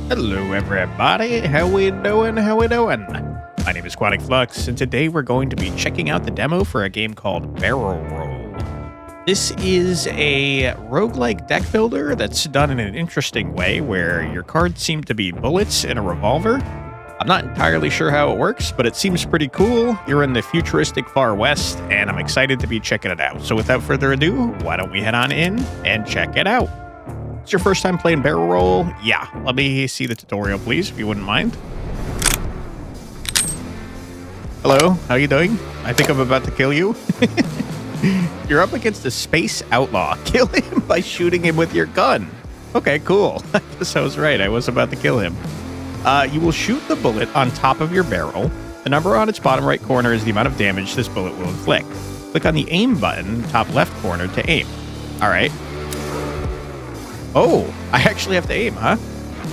Hello everybody, how we doing, My name is Quantic Flux, and today we're going to be checking out the demo for a game called Barrel Roll. This is a roguelike deck builder that's done in an interesting way where your cards seem to be bullets and a revolver. I'm not entirely sure how it works, but it seems pretty cool. You're in the futuristic Far West, and I'm excited to be checking it out. So without further ado, why don't we head on in and check it out? It's your first time playing Barrel Roll? Yeah, let me see the tutorial, please, if you wouldn't mind. Hello, how you doing? I think I'm about to kill you. You're up against a space outlaw. Kill him by shooting him with your gun. Okay, cool. I guess I was right. I was about to kill him. You will shoot the bullet on top of your barrel. The number on its bottom right corner is the amount of damage this bullet will inflict. Click on the aim button, top left corner, to aim. All right. Oh, I actually have to aim, huh?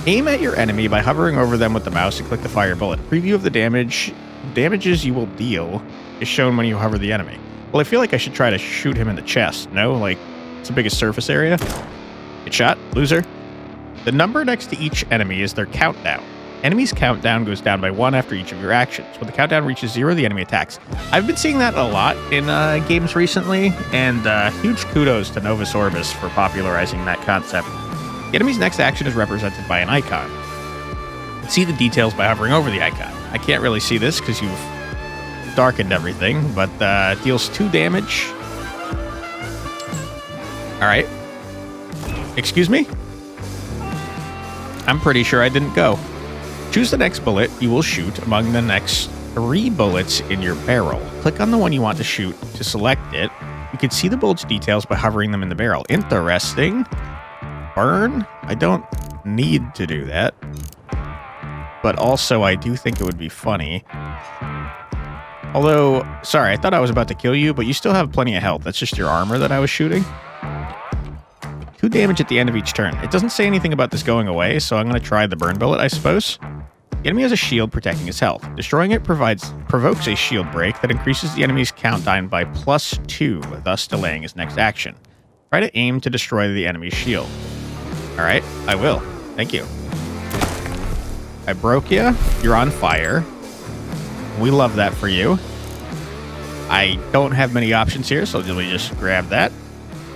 Aim at your enemy by hovering over them with the mouse and click the fire bullet. Preview of the damages you will deal is shown when you hover the enemy. Well, I feel like I should try to shoot him in the chest, no? Like, it's the biggest surface area. Good shot, loser. The number next to each enemy is their countdown. Enemy's countdown goes down by 1 after each of your actions. When the countdown reaches 0, the enemy attacks. I've been seeing that a lot in games recently, and huge kudos to Novus Orbis for popularizing that concept. The enemy's next action is represented by an icon. You can see the details by hovering over the icon. I can't really see this because you've darkened everything, but deals 2 damage. All right. Excuse me? I'm pretty sure I didn't go. Choose the next bullet you will shoot among the next 3 bullets in your barrel. Click on the one you want to shoot to select it. You can see the bullet's details by hovering them in the barrel. Interesting. Burn? I don't need to do that. But also, I do think it would be funny. Although, sorry, I thought I was about to kill you, but you still have plenty of health. That's just your armor that I was shooting. 2 damage at the end of each turn. It doesn't say anything about this going away, so I'm going to try the burn bullet, I suppose. The enemy has a shield protecting his health. Destroying it provokes a shield break that increases the enemy's countdown by +2, thus delaying his next action. Try to aim to destroy the enemy's shield. Alright, I will. Thank you. I broke you. You're on fire. We love that for you. I don't have many options here, so let me just grab that.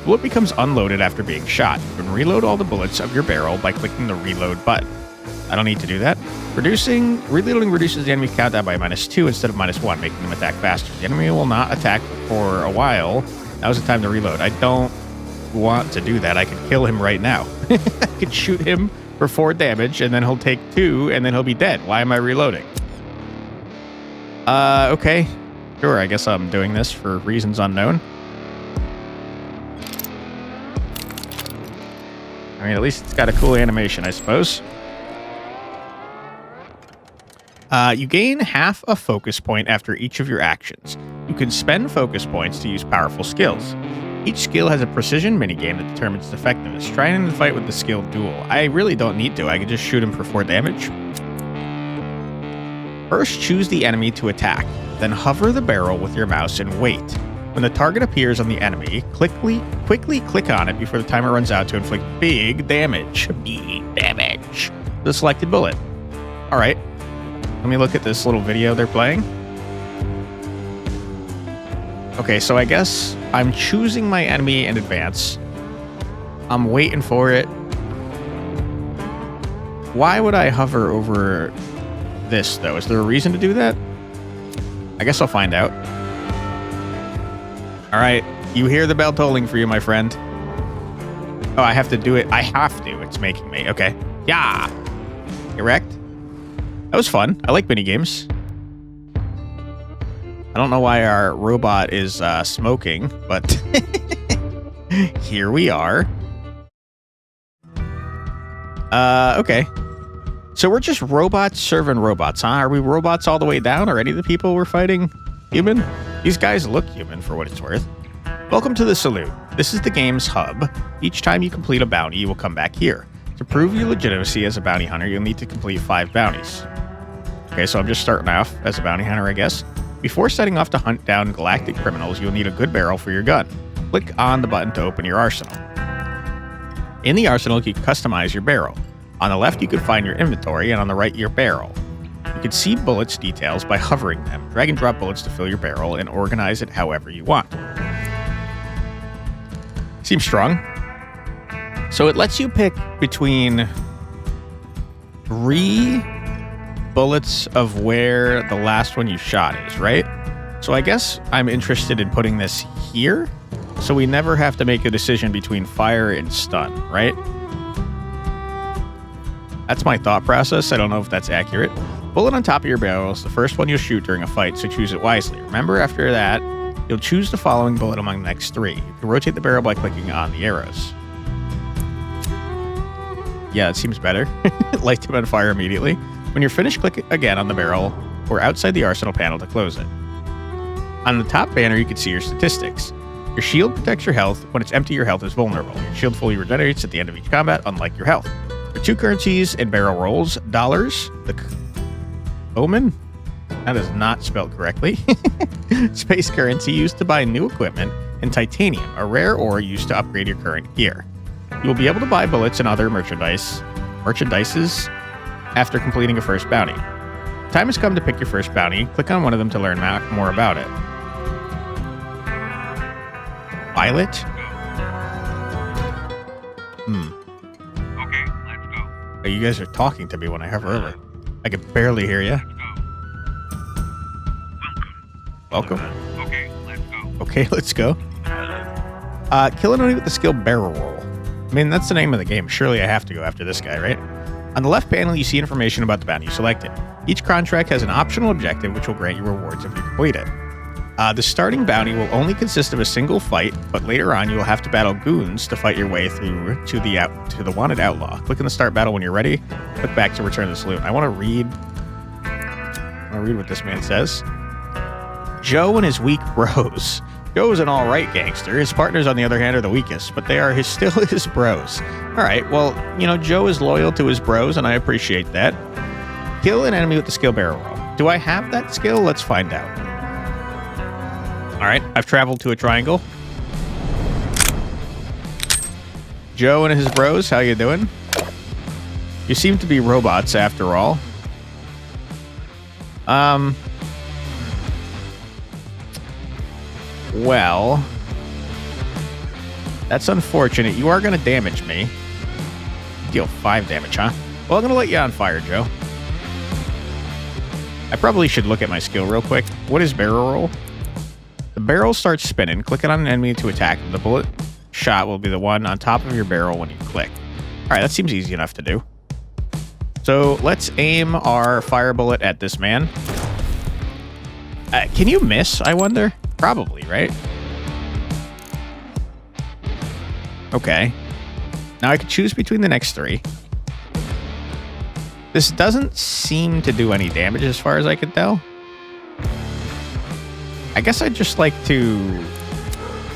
Bullet becomes unloaded after being shot. You can reload all the bullets of your barrel by clicking the reload button. I don't need to do that. Reloading reduces the enemy's countdown by -2 instead of -1, making them attack faster. The enemy will not attack for a while. Now's the time to reload. I don't want to do that. I could kill him right now. I could shoot him for 4 damage, and then he'll take 2, and then he'll be dead. Why am I reloading? Okay. Sure, I guess I'm doing this for reasons unknown. I mean, at least it's got a cool animation, I suppose. You gain half a focus point after each of your actions. You can spend focus points to use powerful skills. Each skill has a precision minigame that determines its effectiveness. Try and fight with the skill duel. I really don't need to. I can just shoot him for 4 damage. First, choose the enemy to attack. Then hover the barrel with your mouse and wait. When the target appears on the enemy, quickly click on it before the timer runs out to inflict big damage. The selected bullet. All right. Let me look at this little video they're playing. Okay, so I guess I'm choosing my enemy in advance. I'm waiting for it. Why would I hover over this, though? Is there a reason to do that? I guess I'll find out. All right, you hear the bell tolling for you, my friend. Oh, I have to do it. I have to. It's making me. Okay. Yeah. Erect. That was fun. I like minigames. I don't know why our robot is smoking, but here we are. Okay. So we're just robots serving robots, huh? Are we robots all the way down? Are any of the people we're fighting human? These guys look human for what it's worth. Welcome to the Saloon. This is the game's hub. Each time you complete a bounty, you will come back here. To prove your legitimacy as a bounty hunter, you'll need to complete 5 bounties. Okay, so I'm just starting off as a bounty hunter, I guess. Before setting off to hunt down galactic criminals, you'll need a good barrel for your gun. Click on the button to open your arsenal. In the arsenal, you can customize your barrel. On the left, you can find your inventory, and on the right, your barrel. You can see bullets details by hovering them. Drag and drop bullets to fill your barrel and organize it however you want. Seems strong. So it lets you pick between 3 bullets of where the last one you shot is, right? So I guess I'm interested in putting this here, so we never have to make a decision between fire and stun, right? That's my thought process. I don't know if that's accurate. Bullet on top of your barrel is the first one you'll shoot during a fight, so choose it wisely. Remember, after that, you'll choose the following bullet among the next 3. You can rotate the barrel by clicking on the arrows. Yeah, it seems better. Light them on fire immediately. When you're finished, click again on the barrel or outside the arsenal panel to close it. On the top banner, you can see your statistics. Your shield protects your health. When it's empty, your health is vulnerable. Your shield fully regenerates at the end of each combat, unlike your health. For 2 currencies and barrel rolls, dollars, the Omen? That is not spelled correctly. Space currency used to buy new equipment, and titanium, a rare ore used to upgrade your current gear. You will be able to buy bullets and other merchandises after completing a first bounty. Time has come to pick your first bounty. Click on one of them to learn more about it. Violet? Okay, let's go. Oh, you guys are talking to me when I hover over. I can barely hear you. Welcome. Okay, let's go. Okay, let's go. Kill an enemy with the skill barrel roll. I mean, that's the name of the game. Surely I have to go after this guy, right? On the left panel, you see information about the bounty you selected. Each contract has an optional objective which will grant you rewards if you complete it. The starting bounty will only consist of a single fight, but later on you will have to battle goons to fight your way through to the wanted outlaw. Click on the start battle when you're ready. Click back to return to the saloon. I want to read what this man says. Joe and his weak bros. Joe is an alright gangster. His partners, on the other hand, are the weakest, but they are still his bros. Alright, well, Joe is loyal to his bros, and I appreciate that. Kill an enemy with the skill barrel roll. Do I have that skill? Let's find out. Alright, I've traveled to a triangle. Joe and his bros, how you doing? You seem to be robots after all. Well, that's unfortunate. You are going to damage me. Deal 5 damage, huh? Well, I'm going to let you on fire, Joe. I probably should look at my skill real quick. What is barrel roll? The barrel starts spinning. Click it on an enemy to attack them. The bullet shot will be the one on top of your barrel when you click. All right, that seems easy enough to do. So let's aim our fire bullet at this man. Can you miss, I wonder? Probably, right? Okay. Now I can choose between the next 3. This doesn't seem to do any damage as far as I can tell. I guess I'd just like to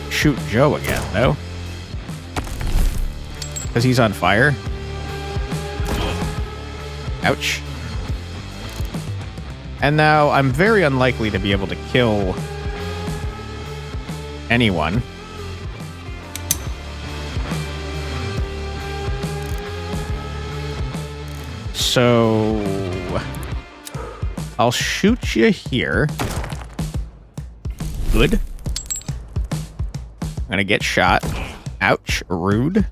shoot Joe again, though. Because he's on fire. Ouch. And now I'm very unlikely to be able to kill anyone. So I'll shoot you here. Good. I'm gonna get shot. Ouch, rude.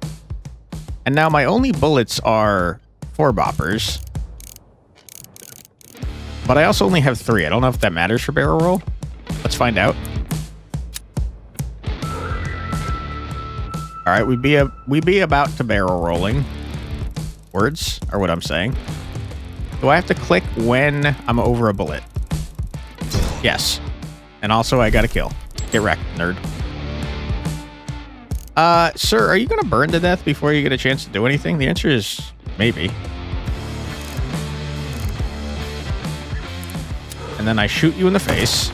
And now my only bullets are 4 boppers. But I also only have 3. I don't know if that matters for barrel roll. Let's find out. All right, we be about to barrel rolling. Words are what I'm saying. Do I have to click when I'm over a bullet? Yes. And also I got to kill. Get wrecked, nerd. Sir, are you going to burn to death before you get a chance to do anything? The answer is maybe. And then I shoot you in the face.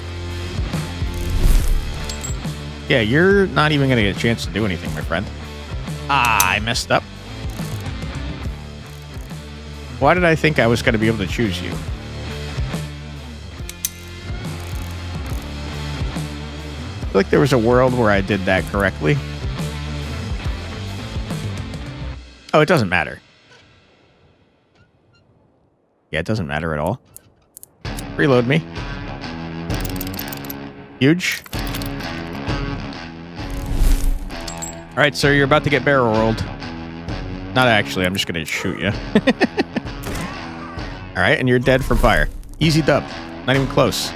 Yeah, you're not even going to get a chance to do anything, my friend. Ah, I messed up. Why did I think I was going to be able to choose you? I feel like there was a world where I did that correctly. Oh, it doesn't matter. Yeah, it doesn't matter at all. Reload me. Huge. All right, sir, you're about to get barrel rolled. Not actually, I'm just going to shoot you. All right, and you're dead from fire. Easy dub. Not even close.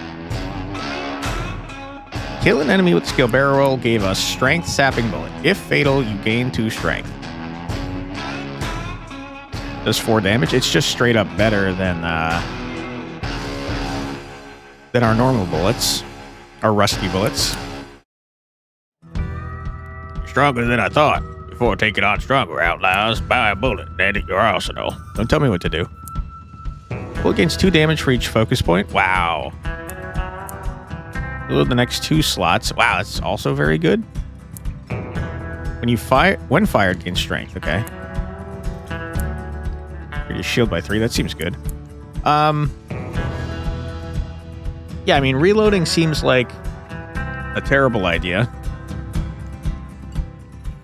Kill an enemy with skill barrel roll gave us strength sapping bullet. If fatal, you gain 2 strength. Does 4 damage. It's just straight up better than our normal bullets. Our rusty bullets. Stronger than I thought. Before taking on stronger outlaws, buy a bullet and add it to your arsenal. Don't tell me what to do. Bullet gains 2 damage for each focus point. Wow. Reload the next 2 slots. Wow, that's also very good. When fired, gains strength. Okay. Your shield by 3. That seems good. Yeah, I mean, reloading seems like a terrible idea.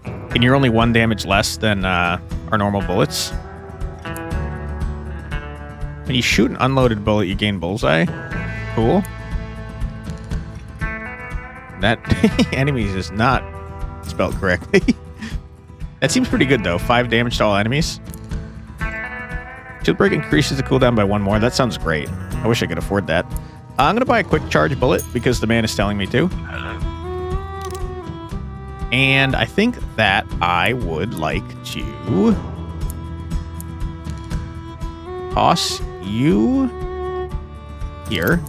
And you're only 1 damage less than our normal bullets. When you shoot an unloaded bullet, you gain bullseye. Cool. That enemies is not spelled correctly. That seems pretty good, though. 5 damage to all enemies. Shield break increases the cooldown by 1 more. That sounds great. I wish I could afford that. I'm going to buy a quick charge bullet because the man is telling me to. And I think that I would like to toss you here.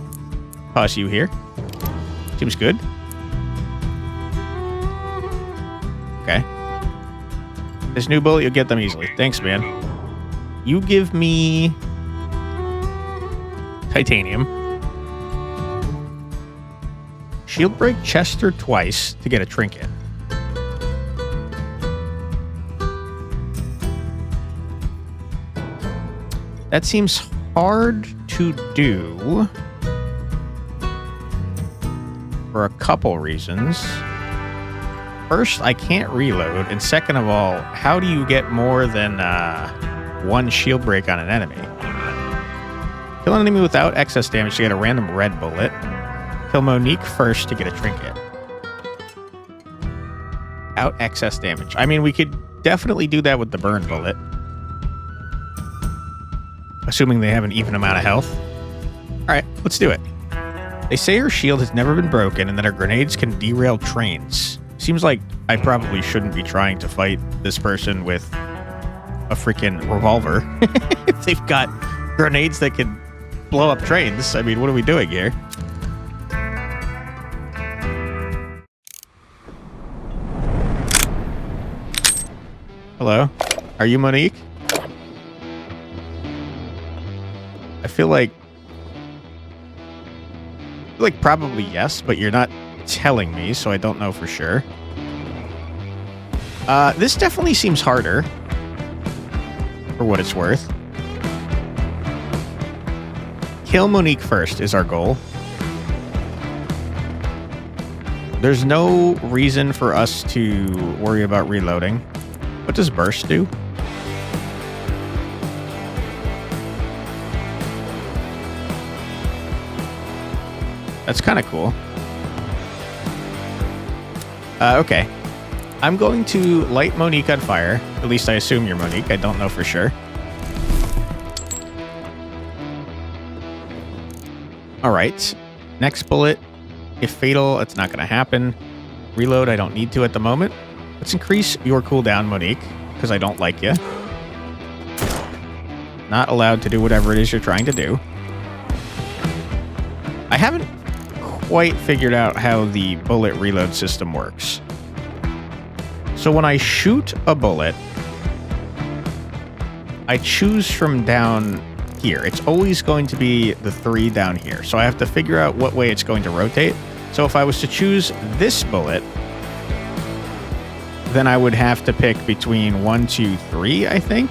Toss you here. Seems good. Okay. This new bullet, you'll get them easily. Thanks, man. You give me titanium. Shield break Chester twice to get a trinket. That seems hard to do for a couple reasons. First, I can't reload, and second of all, how do you get more than 1 shield break on an enemy? Kill an enemy without excess damage to get a random red bullet. Kill Monique first to get a trinket. Out excess damage. I mean, we could definitely do that with the burn bullet. Assuming they have an even amount of health. Alright, let's do it. They say her shield has never been broken and that her grenades can derail trains. Seems like I probably shouldn't be trying to fight this person with a freaking revolver. If they've got grenades that can blow up trains, I mean, what are we doing here? Hello? Are you Monique? I feel like probably yes, but you're not telling me, so I don't know for sure. This definitely seems harder, for what it's worth. Kill Monique first is our goal. There's no reason for us to worry about reloading. What does burst do? That's kind of cool. Okay. I'm going to light Monique on fire. At least I assume you're Monique. I don't know for sure. All right. Next bullet. If fatal, it's not going to happen. Reload, I don't need to at the moment. Let's increase your cooldown, Monique, because I don't like you. Not allowed to do whatever it is you're trying to do. I haven't quite figured out how the bullet reload system works. So when I shoot a bullet, I choose from down here. It's always going to be the 3 down here. So I have to figure out what way it's going to rotate. So if I was to choose this bullet, then I would have to pick between 1, 2, 3, I think.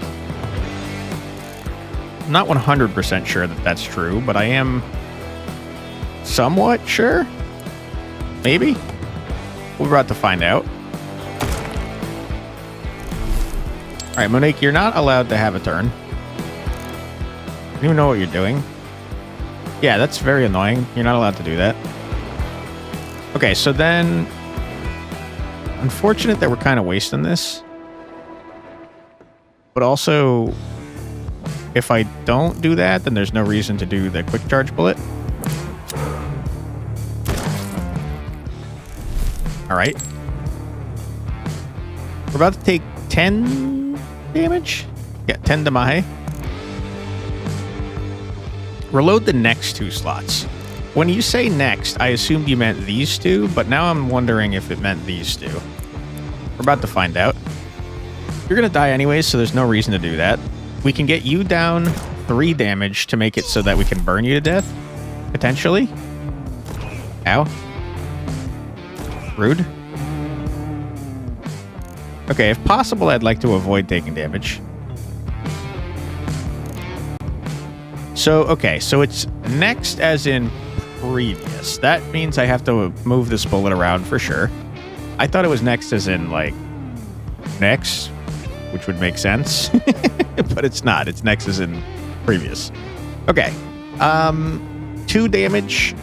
I'm not 100% sure that that's true, but I am somewhat sure. Maybe. We're about to find out. All right, Monique, you're not allowed to have a turn. don't even know what you're doing. Yeah, that's very annoying. You're not allowed to do that. Okay, so then... Unfortunate that we're kind of wasting this. But also, if I don't do that, then there's no reason to do the quick charge bullet. Alright. We're about to take 10 damage? Yeah, 10 damage. Reload the next 2 slots. When you say next, I assumed you meant these 2, but now I'm wondering if it meant these 2. We're about to find out. You're gonna die anyways, so there's no reason to do that. We can get you down 3 damage to make it so that we can burn you to death. Potentially. Ow. Rude. Okay, if possible, I'd like to avoid taking damage. So, okay, so it's next as in previous. That means I have to move this bullet around for sure. I thought it was next as in, like, next, which would make sense. But it's not. It's next as in previous. Okay. 2 damage.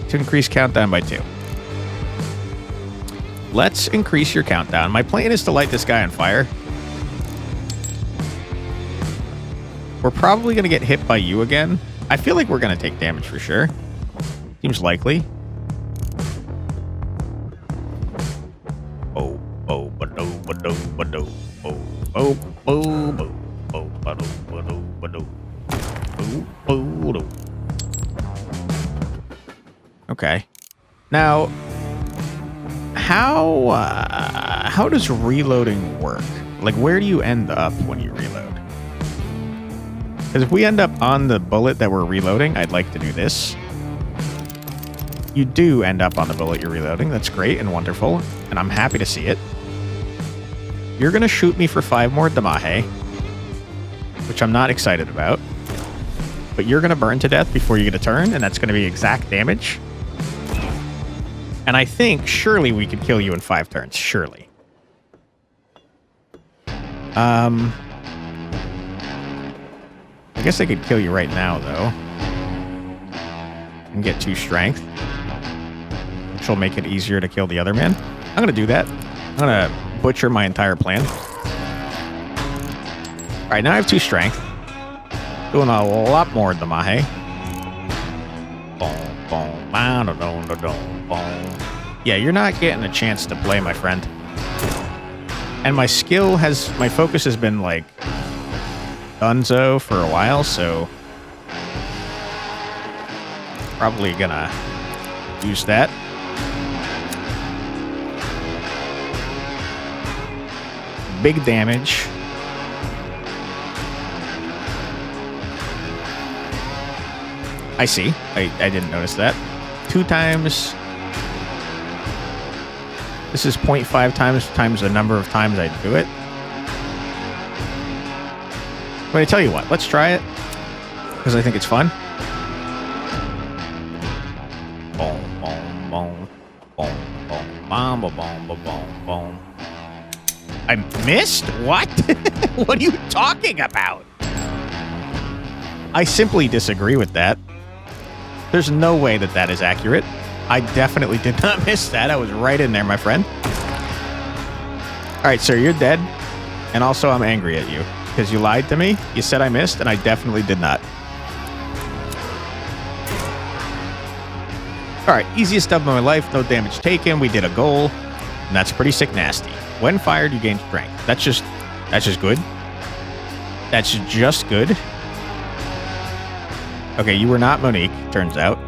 To increase countdown by 2. Let's increase your countdown. My plan is to light this guy on fire. We're probably going to get hit by you again. I feel like we're going to take damage for sure. Seems likely. Oh, oh, ba-do, ba-do, ba-do. Oh, oh, oh, oh, oh, ba-do, ba-do, ba-do. Oh, oh, oh. Okay. Now, how does reloading work? Like, where do you end up when you reload? Because if we end up on the bullet that we're reloading, I'd like to do this. You do end up on the bullet you're reloading. That's great and wonderful, and I'm happy to see it. You're going to shoot me for 5 more damage, which I'm not excited about. But you're going to burn to death before you get a turn, and that's going to be exact damage. And I think, surely we could kill you in 5 turns. Surely. I guess I could kill you right now, though. And get 2 strength. Which will make it easier to kill the other man. I'm going to do that. I'm going to butcher my entire plan. Alright, now I have 2 strength. Doing a lot more damage. Yeah, you're not getting a chance to play, my friend. And my focus has been, like, Dunzo for a while, so probably gonna use that. Big damage. I see. I didn't notice that. 2 times. This is 0.5 times the number of times I do it. But I tell you what, let's try it. Because I think it's fun. Boom, boom, boom. Boom, boom, boom, boom, boom, boom, boom. I missed? What? What are you talking about? I simply disagree with that. There's no way that that is accurate. I definitely did not miss that. I was right in there, my friend. All right, sir, you're dead. And also, I'm angry at you. Because you lied to me. You said I missed, and I definitely did not. All right, easiest stub of my life. No damage taken. We did a goal. And that's pretty sick nasty. When fired, you gain strength. That's just good. That's just good. Okay, you were not Monique, turns out.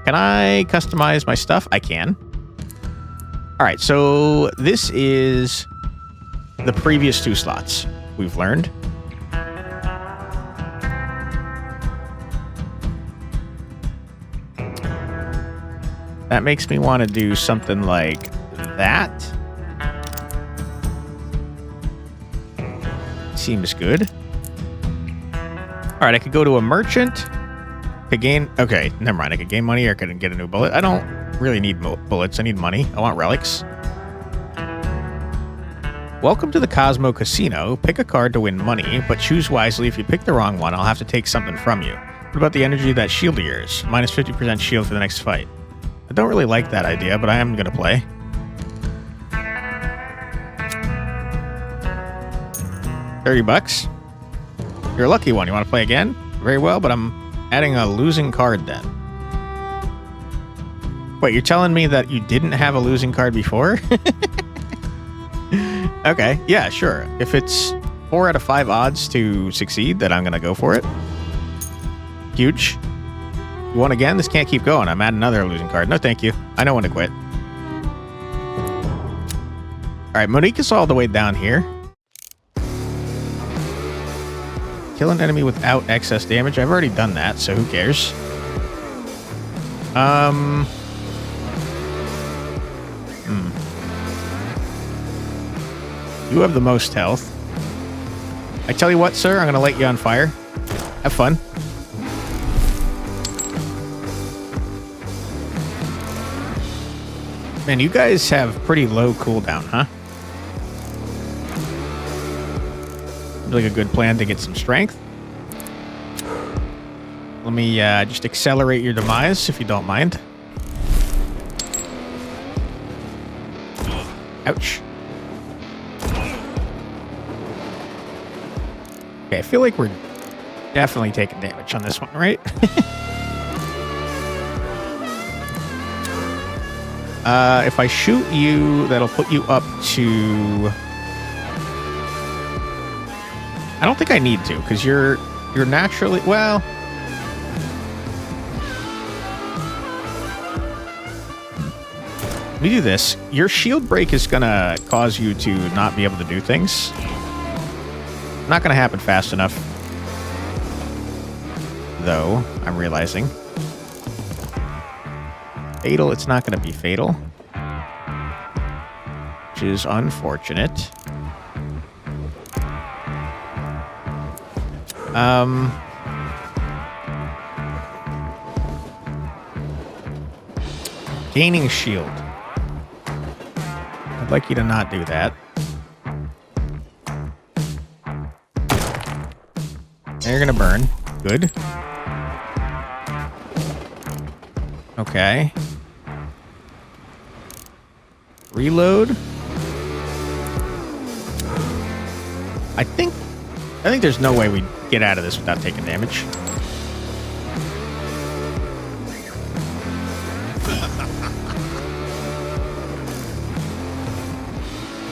Can I customize my stuff? I can. All right, so this is the previous 2 slots we've learned. That makes me want to do something like that. Seems good. All right, I could go to a merchant. Could gain... Okay, never mind. I could gain money or I could get a new bullet. I don't really need bullets. I need money. I want relics. Welcome to the Cosmo Casino. Pick a card to win money, but choose wisely. If you pick the wrong one, I'll have to take something from you. What about the energy of that shield of yours? Minus 50% shield for the next fight. I don't really like that idea, but I am going to play. $30. You're a lucky one. You want to play again? Very well, but I'm adding a losing card then. Wait, you're telling me that you didn't have a losing card before? Okay, yeah, sure. If it's 4 out of 5 odds to succeed, then I'm going to go for it. Huge. You won again? This can't keep going. I'm adding another losing card. No, thank you. I know when to quit. All right, Monique is all the way down here. Kill an enemy without excess damage. I've already done that, so who cares? You have the most health. I tell you what, sir, I'm going to light you on fire. Have fun. Man, you guys have pretty low cooldown, huh? Like a good plan to get some strength. Let me just accelerate your demise, if you don't mind. Ouch. Okay, I feel like we're definitely taking damage on this one, right? If I shoot you, that'll put you up to... I don't think I need to, because you're naturally... Well... Let me do this. Your shield break is going to cause you to not be able to do things. Not going to happen fast enough. Though, I'm realizing. Fatal, it's not going to be fatal. Which is unfortunate. Gaining shield. I'd like you to not do that. They're gonna burn. Good. Okay. Reload. I think there's no way we get out of this without taking damage.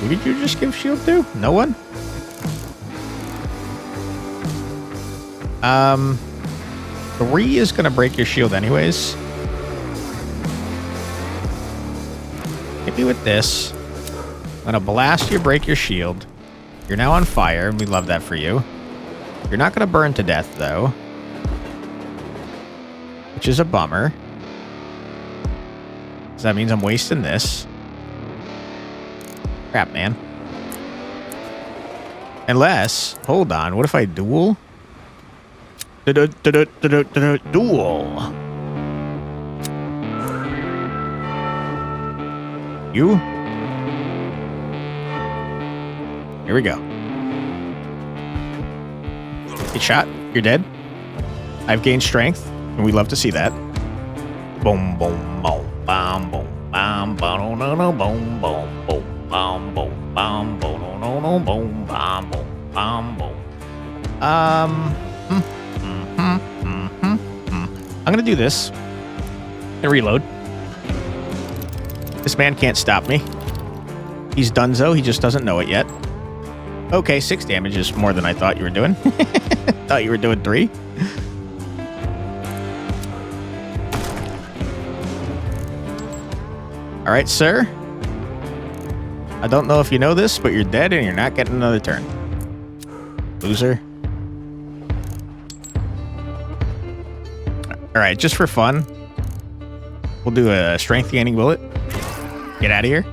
Who did you just give shield to? No one? 3 is gonna break your shield anyways. Hit me with this. I'm gonna blast you, break your shield. You're now on fire, and we love that for you. You're not gonna burn to death, though. Which is a bummer. So that means I'm wasting this. Crap, man. Unless... Hold on, what if I duel? Duel. You? Here we go. Get shot. You're dead. I've gained strength, and we love to see that. Boom, boom, boom, bam, boom, bam, boom, no, no, boom, boom, boom, bam, boom, bam, boom, no, no, no, boom, bam, boom, bam, boom. I'm gonna do this and reload. This man can't stop me. He's donezo. He just doesn't know it yet. Okay, 6 damage is more than I thought you were doing. Thought you were doing 3. All right, sir. I don't know if you know this, but you're dead and you're not getting another turn. Loser. All right, just for fun, we'll do a strength gaining bullet. Get out of here.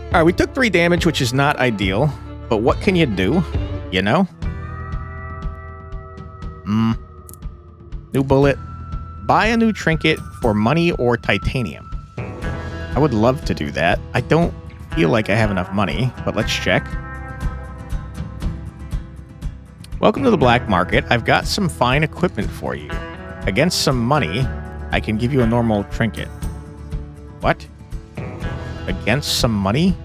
All right, we took 3 damage, which is not ideal, but what can you do? You know? New bullet. Buy a new trinket for money or titanium. I would love to do that. I don't feel like I have enough money, but let's check. Welcome to the black market. I've got some fine equipment for you. Against some money, I can give you a normal trinket. What? Against some money?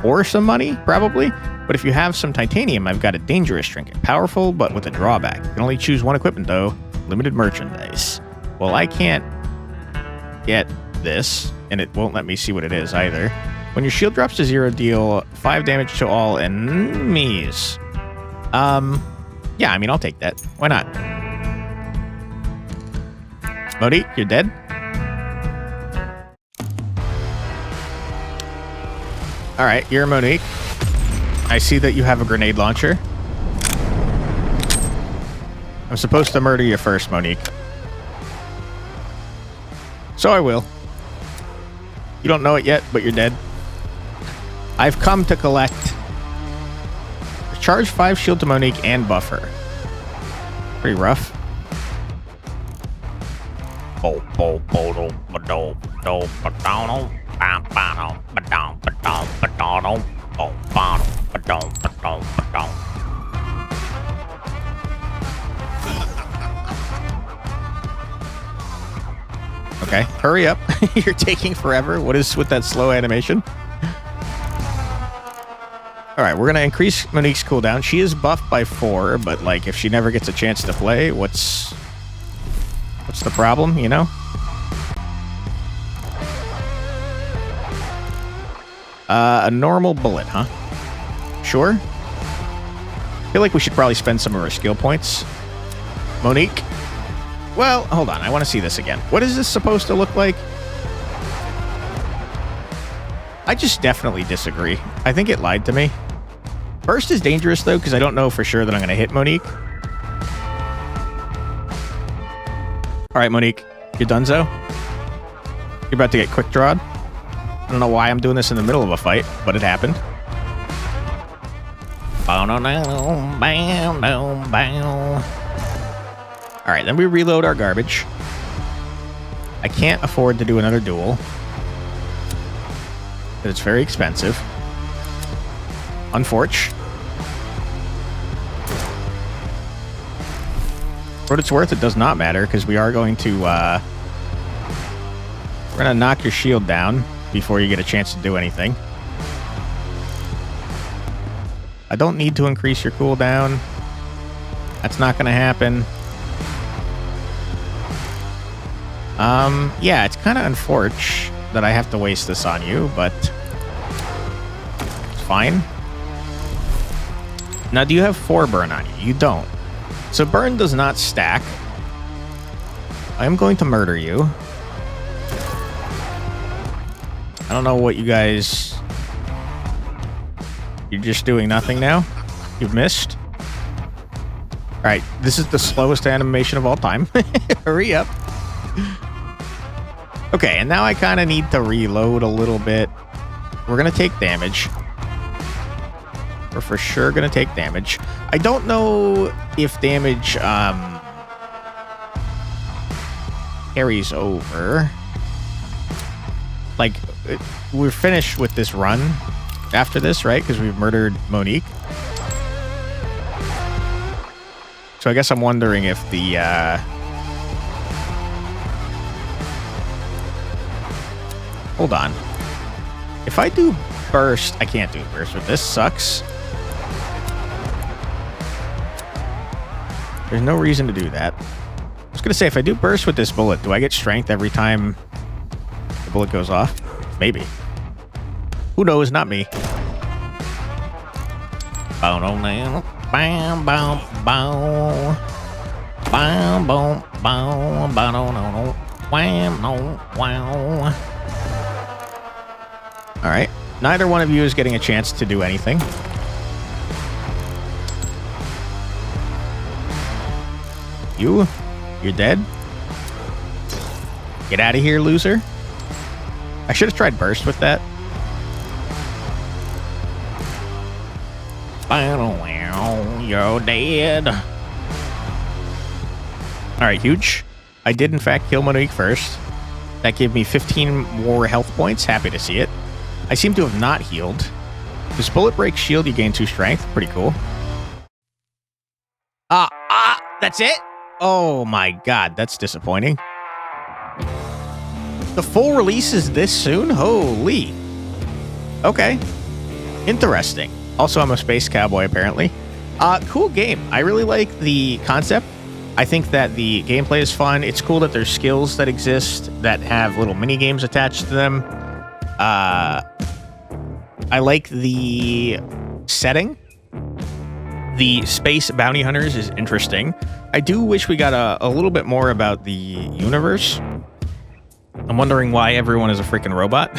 Or some money, probably? But if you have some titanium, I've got a dangerous trinket. Powerful, but with a drawback. You can only choose one equipment, though. Limited merchandise. Well, I can't get this, and it won't let me see what it is either. When your shield drops to 0, deal 5 damage to all enemies. Yeah, I mean, I'll take that. Why not? Monique, you're dead? Alright, you're Monique. I see that you have a grenade launcher. I'm supposed to murder you first, Monique. So I will. You don't know it yet, but you're dead. I've come to collect. Charge 5 shield to Monique and buffer. Pretty rough. Okay, hurry up. You're taking forever. What is with that slow animation? Alright, we're going to increase Monique's cooldown. She is buffed by 4, but like if she never gets a chance to play, what's the problem, you know? A normal bullet, huh? Sure. I feel like we should probably spend some of our skill points. Monique? Well, hold on. I want to see this again. What is this supposed to look like? I just definitely disagree. I think it lied to me. Burst is dangerous, though, because I don't know for sure that I'm going to hit Monique. All right, Monique. You're donezo? You're about to get quick drawed. I don't know why I'm doing this in the middle of a fight, but it happened. Alright, then we reload our garbage. I can't afford to do another duel. Because it's very expensive. Unfortunate. For what it's worth, it does not matter, because we are going to, we're going to knock your shield down before you get a chance to do anything. I don't need to increase your cooldown. That's not going to happen. Yeah, it's kind of unfortunate that I have to waste this on you, but it's fine. Now, do you have 4 burn on you? You don't. So burn does not stack. I'm going to murder you. I don't know what you guys... You're just doing nothing now? You've missed? Alright, this is the slowest animation of all time. Hurry up. Okay, and now I kind of need to reload a little bit. We're going to take damage. We're for sure going to take damage. I don't know if damage carries over. Like, we're finished with this run after this, right? Because we've murdered Monique. So I guess I'm wondering if the... Hold on. If I do burst... I can't do burst with this. Sucks. There's no reason to do that. I was going to say, if I do burst with this bullet, do I get strength every time the bullet goes off? Maybe. Who knows? Not me. Alright. Neither one of you is getting a chance to do anything. You're dead? Get out of here, loser. I should have tried burst with that. You're dead. Alright, huge. I did, in fact, kill Monique first. That gave me 15 more health points. Happy to see it. I seem to have not healed. Does bullet break shield? You gain 2 strength. Pretty cool. That's it? Oh my god, that's disappointing. The full release is this soon? Holy. Okay. Interesting. Also, I'm a space cowboy, apparently. Cool game. I really like the concept. I think that the gameplay is fun. It's cool that there's skills that exist that have little mini games attached to them. I like the setting. The space bounty hunters is interesting. I do wish we got a little bit more about the universe. I'm wondering why everyone is a freaking robot.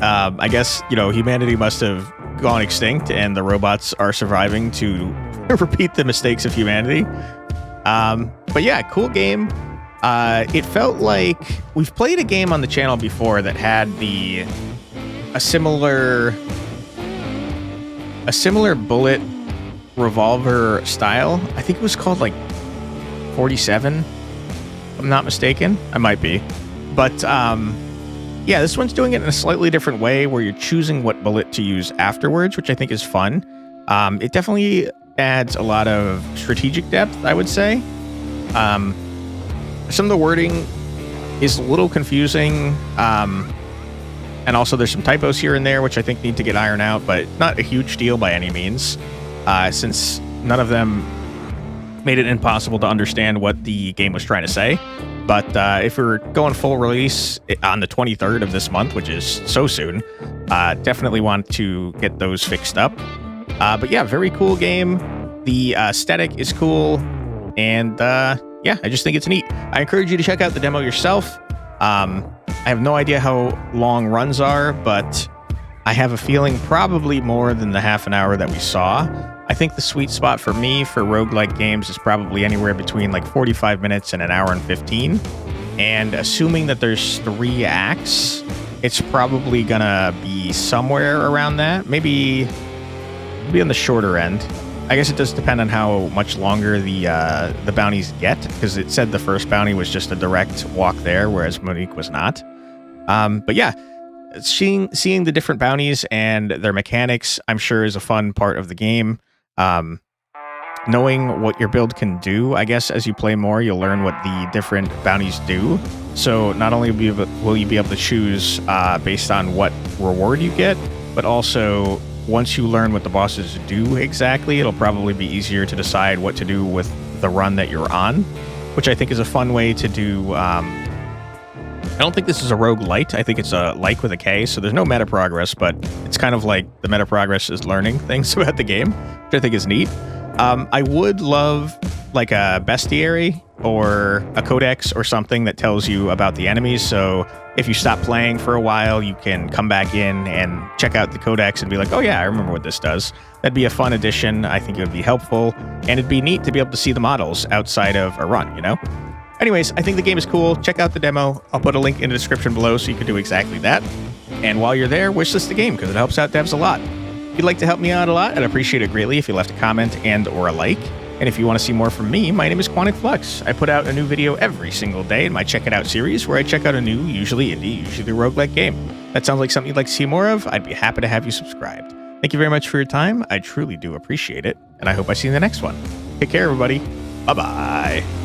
I guess, humanity must have gone extinct and the robots are surviving to repeat the mistakes of humanity. But yeah, cool game. It felt like we've played a game on the channel before that had a similar bullet revolver style. I think it was called like 47, if I'm not mistaken. I might be. But yeah, this one's doing it in a slightly different way where you're choosing what bullet to use afterwards, which I think is fun. It definitely adds a lot of strategic depth, I would say. Some of the wording is a little confusing. And also there's some typos here and there, which I think need to get ironed out, but not a huge deal by any means, since none of them made it impossible to understand what the game was trying to say. But if we're going full release on the 23rd of this month, which is so soon, definitely want to get those fixed up. But yeah, very cool game. The aesthetic is cool. And yeah, I just think it's neat. I encourage you to check out the demo yourself. I have no idea how long runs are, but I have a feeling probably more than the half an hour that we saw. I think the sweet spot for me for roguelike games is probably anywhere between like 45 minutes and an hour and 15. And assuming that there's 3 acts, it's probably gonna be somewhere around that. Maybe on the shorter end. I guess it does depend on how much longer the bounties get, because it said the first bounty was just a direct walk there, whereas Monique was not. But yeah, seeing the different bounties and their mechanics, I'm sure is a fun part of the game. Knowing what your build can do, I guess as you play more, you'll learn what the different bounties do. So not only will you be able to choose based on what reward you get, but also once you learn what the bosses do exactly, it'll probably be easier to decide what to do with the run that you're on, which I think is a fun way to do. I don't think this is a roguelite. I think it's a like with a K, so there's no meta progress, but it's kind of like the meta progress is learning things about the game, which I think is neat. I would love like a bestiary or a codex or something that tells you about the enemies, so if you stop playing for a while, you can come back in and check out the codex and be like, oh yeah, I remember what this does. That'd be a fun addition. I think it would be helpful, and it'd be neat to be able to see the models outside of a run, Anyways, I think the game is cool. Check out the demo. I'll put a link in the description below so you can do exactly that. And while you're there, wishlist the game because it helps out devs a lot. If you'd like to help me out a lot, I'd appreciate it greatly if you left a comment and or a like. And if you want to see more from me, my name is Quantic Flux. I put out a new video every single day in my Check It Out series where I check out a new, usually indie, usually roguelike game. That sounds like something you'd like to see more of? I'd be happy to have you subscribed. Thank you very much for your time. I truly do appreciate it. And I hope I see you in the next one. Take care, everybody. Bye-bye.